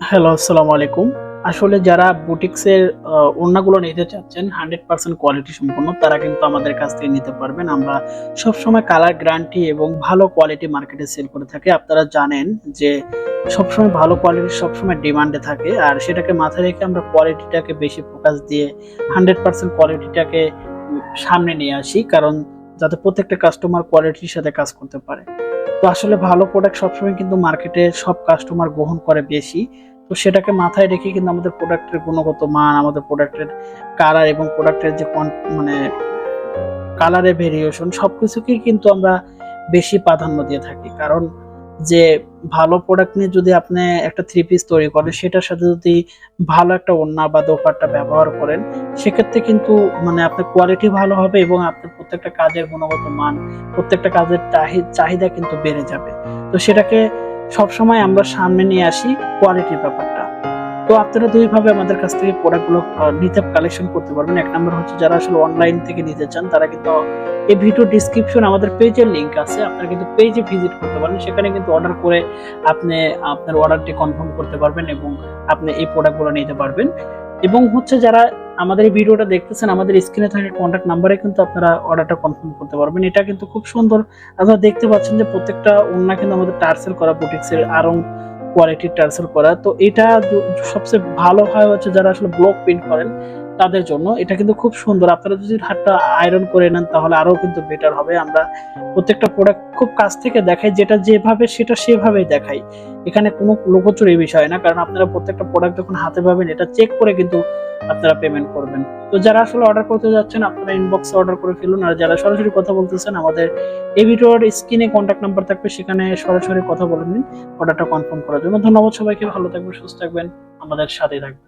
Hello, আসসালামু আলাইকুম। আসলে যারা বুটিক্সের ওড়নাগুলো নিতে চাচ্ছেন 100% কোয়ালিটি সম্পন্ন তারা কিন্তু আমাদের কাছ থেকে নিতে পারবেন। আমরা সবসময় কালার গ্যারান্টি এবং ভালো কোয়ালিটি মার্কেটে সেল করে থাকি। আপনারা জানেন যে সবসময় ভালো কোয়ালিটি সবসময় ডিমান্ডে থাকে। আর সেটাকে মাথায় রেখে আমরা কোয়ালিটিটাকে বেশি ফোকাস দিয়ে 100% কোয়ালিটিটাকে সামনে নিয়ে আসি। কারণ যাতে প্রত্যেকটা কাস্টমার কোয়ালিটির সাথে কাজ করতে পারে। তো আসলে ভালো প্রোডাক্ট সবসময় কিন্তু মার্কেটে সব কাস্টমার গ্রহণ করে বেশি। তো সেটাকে মাথায় রেখে কিন্তু আমাদের প্রোডাক্টের গুণগত মান, আমাদের প্রোডাক্টের কালার এবং প্রোডাক্টের যে মানে কালারের ভেরিয়েশন সবকিছুকেই কিন্তু আমরা বেশি প্রাধান্য দিয়ে থাকি। কারণ যে ভালো প্রোডাক্ট নিয়ে যদি আপনি একটা থ্রি পিস তৈরি করেন সেটার সাথে যদি ভালো একটা ওড়না বা দোপাট্টা ব্যবহার করেন সেক্ষেত্রে কিন্তু আপনার কোয়ালিটি ভালো হবে এবং আপনার প্রত্যেকটা কাজের গুণগত মান, প্রত্যেকটা কাজের চাহিদা কিন্তু বেড়ে যাবে। তো সেটাকে সবসময় আমরা সামনে নিয়ে আসি কোয়ালিটির ব্যাপারটা। তো আপনারা দুইভাবে আমাদের কাছ থেকে প্রোডাক্টগুলো নিতে কালেকশন করতে পারবেন। এক নাম্বার হচ্ছে যারা আসলে অনলাইন থেকে নিতে চান তারা কিন্তু এই ভিডিও ডেসক্রিপশন আমাদের পেজের লিংক আছে। আপনারা কিন্তু পেজে ভিজিট করতে পারেন। সেখানে কিন্তু অর্ডার করে আপনি আপনার অর্ডারটি কনফার্ম করতে পারবেন এবং আপনি এই প্রোডাক্টগুলো নিতে পারবেন। এবং হচ্ছে যারা আমাদের এই ভিডিওটা দেখতেছেন আমাদের স্ক্রিনে থাকা কন্ট্যাক্ট নাম্বারে কিন্তু আপনারা অর্ডারটা কনফার্ম করতে পারবেন। এটা কিন্তু খুব সুন্দর। আপনারা দেখতে পাচ্ছেন যে প্রত্যেকটা ওড়না কিন্তু আমাদের টার্সেল করা বুটিক্সের আড়ং কোয়ালিটির টার্সেল করা। তো এটা সবচেয়ে ভালো হয় হচ্ছে যারা আসলে ব্লক প্রিন্ট করেন তাদের জন্য। এটা কিন্তু খুব সুন্দর। আপনারা যদি হাতটা আয়রন করে নেন তাহলে আরো কিন্তু বেটার হবে। আমরা প্রত্যেকটা প্রোডাক্ট খুব কাছ থেকে দেখাই, যেটা যেভাবে সেটা সেভাবেই দেখাই। এখানে কোনো লুকোচুরি বিষয় না, কারণ আপনারা প্রত্যেকটা প্রোডাক্ট যখন হাতে পাবেন এটা চেক করে কিন্তু আপনারা পেমেন্ট করবেন। তো যারা আসলে অর্ডার করতে যাচ্ছেন আপনারা ইনবক্সে অর্ডার করে ফেলুন। আর যারা সরাসরি কথা বলতেছেন আমাদের এই ভিডিওর স্ক্রিনে কন্ট্যাক্ট নাম্বার থাকবে, সেখানে সরাসরি কথা বলে নিন অর্ডারটা কনফার্ম করার জন্য। ধন্যবাদ সবাইকে। ভালো থাকবেন, সুস্থ থাকবেন, আমাদের সাথে থাকবেন।